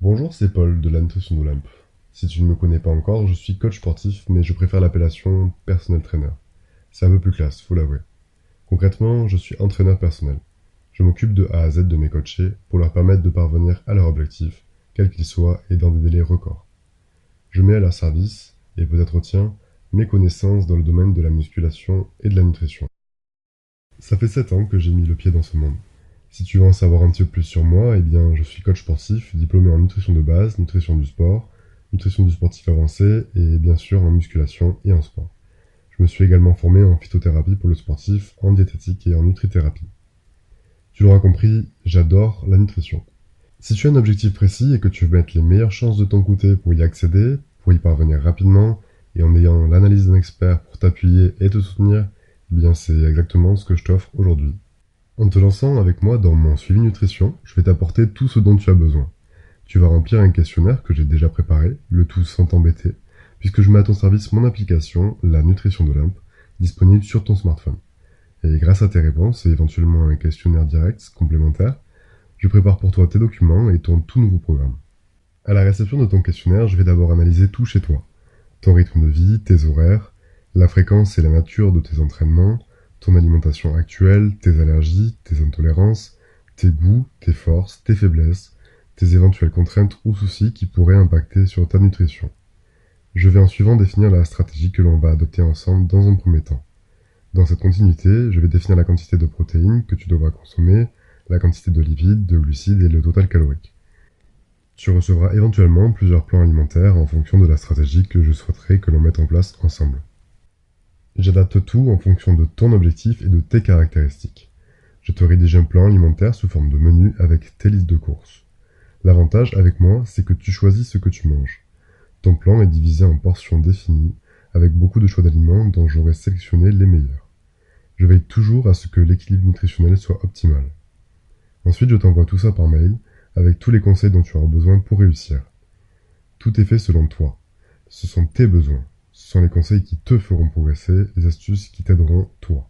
Bonjour, c'est Paul de la Nutrition d'Olympe. Si tu ne me connais pas encore, je suis coach sportif, mais je préfère l'appellation personal trainer. C'est un peu plus classe, faut l'avouer. Concrètement, je suis entraîneur personnel. Je m'occupe de A à Z de mes coachés pour leur permettre de parvenir à leur objectif, quel qu'il soit, et dans des délais records. Je mets à leur service, et peut-être au tien, mes connaissances dans le domaine de la musculation et de la nutrition. Ça fait 7 ans que j'ai mis le pied dans ce monde. Si tu veux en savoir un petit peu plus sur moi, eh bien, je suis coach sportif, diplômé en nutrition de base, nutrition du sport, nutrition du sportif avancé et bien sûr en musculation et en sport. Je me suis également formé en phytothérapie pour le sportif, en diététique et en nutrithérapie. Tu l'auras compris, j'adore la nutrition. Si tu as un objectif précis et que tu veux mettre les meilleures chances de ton côté pour y accéder, pour y parvenir rapidement et en ayant l'analyse d'un expert pour t'appuyer et te soutenir, eh bien c'est exactement ce que je t'offre aujourd'hui. En te lançant avec moi dans mon suivi nutrition, je vais t'apporter tout ce dont tu as besoin. Tu vas remplir un questionnaire que j'ai déjà préparé, le tout sans t'embêter, puisque je mets à ton service mon application, la Nutrition d'Olympe, disponible sur ton smartphone. Et grâce à tes réponses et éventuellement un questionnaire direct complémentaire, je prépare pour toi tes documents et ton tout nouveau programme. À la réception de ton questionnaire, je vais d'abord analyser tout chez toi. Ton rythme de vie, tes horaires, la fréquence et la nature de tes entraînements, ton alimentation actuelle, tes allergies, tes intolérances, tes goûts, tes forces, tes faiblesses, tes éventuelles contraintes ou soucis qui pourraient impacter sur ta nutrition. Je vais en suivant définir la stratégie que l'on va adopter ensemble dans un premier temps. Dans cette continuité, je vais définir la quantité de protéines que tu devras consommer, la quantité de lipides, de glucides et le total calorique. Tu recevras éventuellement plusieurs plans alimentaires en fonction de la stratégie que je souhaiterais que l'on mette en place ensemble. J'adapte tout en fonction de ton objectif et de tes caractéristiques. Je te rédige un plan alimentaire sous forme de menu avec tes listes de courses. L'avantage avec moi, c'est que tu choisis ce que tu manges. Ton plan est divisé en portions définies, avec beaucoup de choix d'aliments dont j'aurai sélectionné les meilleurs. Je veille toujours à ce que l'équilibre nutritionnel soit optimal. Ensuite, je t'envoie tout ça par mail, avec tous les conseils dont tu auras besoin pour réussir. Tout est fait selon toi. Ce sont tes besoins. Ce sont les conseils qui te feront progresser, les astuces qui t'aideront toi.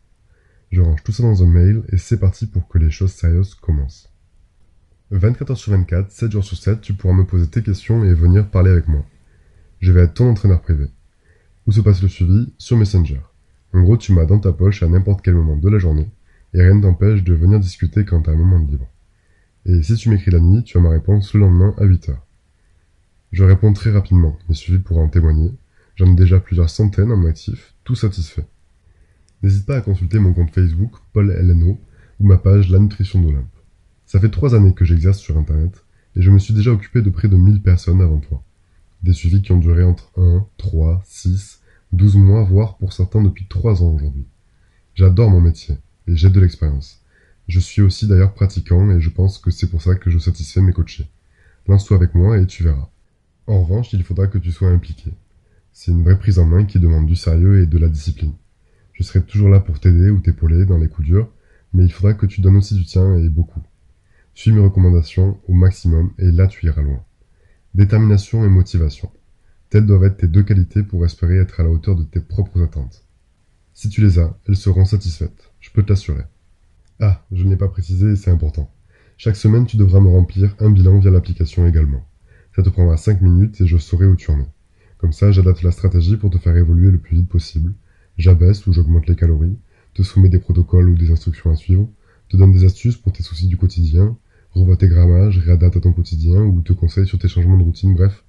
Je range tout ça dans un mail et c'est parti pour que les choses sérieuses commencent. 24 heures sur 24, 7 jours sur 7, tu pourras me poser tes questions et venir parler avec moi. Je vais être ton entraîneur privé. Où se passe le suivi? Sur Messenger. En gros, tu m'as dans ta poche à n'importe quel moment de la journée et rien ne t'empêche de venir discuter quand tu as un moment de libre. Et si tu m'écris la nuit, tu as ma réponse le lendemain à 8 heures. Je réponds très rapidement, mes suivis pourront en témoigner. J'en ai déjà plusieurs centaines en mon actif, tout satisfait. N'hésite pas à consulter mon compte Facebook, Paul LNO, ou ma page La Nutrition d'Olympe. Ça fait 3 années que j'exerce sur Internet, et je me suis déjà occupé de près de 1000 personnes avant toi. Des suivis qui ont duré entre 1, 3, 6, 12 mois, voire pour certains depuis 3 ans aujourd'hui. J'adore mon métier, et j'ai de l'expérience. Je suis aussi d'ailleurs pratiquant, et je pense que c'est pour ça que je satisfais mes coachés. Lance-toi avec moi et tu verras. En revanche, il faudra que tu sois impliqué. C'est une vraie prise en main qui demande du sérieux et de la discipline. Je serai toujours là pour t'aider ou t'épauler dans les coups durs, mais il faudra que tu donnes aussi du tien et beaucoup. Suis mes recommandations au maximum et là tu iras loin. Détermination et motivation. Telles doivent être tes deux qualités pour espérer être à la hauteur de tes propres attentes. Si tu les as, elles seront satisfaites, je peux te l'assurer. Ah, je ne l'ai pas précisé et c'est important. Chaque semaine, tu devras me remplir un bilan via l'application également. Ça te prendra 5 minutes et je saurai où tu en es. Comme ça, j'adapte la stratégie pour te faire évoluer le plus vite possible. J'abaisse ou j'augmente les calories, te soumets des protocoles ou des instructions à suivre, te donne des astuces pour tes soucis du quotidien, revois tes grammages, réadapte à ton quotidien ou te conseille sur tes changements de routine, bref.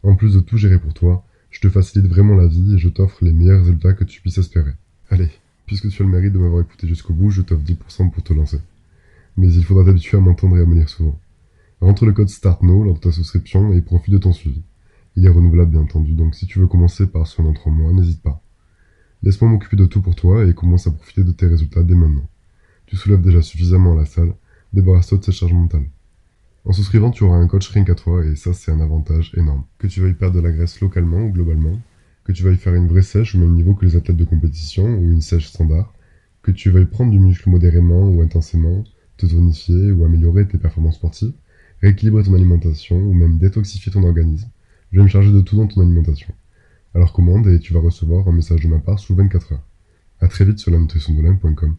En plus de tout gérer pour toi, je te facilite vraiment la vie et je t'offre les meilleurs résultats que tu puisses espérer. Allez, puisque tu as le mérite de m'avoir écouté jusqu'au bout, je t'offre 10% pour te lancer. Mais il faudra t'habituer à m'entendre et à me lire souvent. Rentre le code STARTNOW lors de ta souscription et profite de ton suivi. Il est renouvelable bien entendu, donc si tu veux commencer par soin dans 3 mois, n'hésite pas. Laisse-moi m'occuper de tout pour toi et commence à profiter de tes résultats dès maintenant. Tu soulèves déjà suffisamment à la salle, débarrasse-toi de cette charge mentale. En souscrivant, tu auras un coach rien qu'à toi et ça c'est un avantage énorme. Que tu veuilles perdre de la graisse localement ou globalement, que tu veuilles faire une vraie sèche au même niveau que les athlètes de compétition ou une sèche standard, que tu veuilles prendre du muscle modérément ou intensément, te tonifier ou améliorer tes performances sportives, rééquilibrer ton alimentation ou même détoxifier ton organisme, je vais me charger de tout dans ton alimentation. Alors commande et tu vas recevoir un message de ma part sous 24 heures. À très vite sur la nutritiondolympe.com.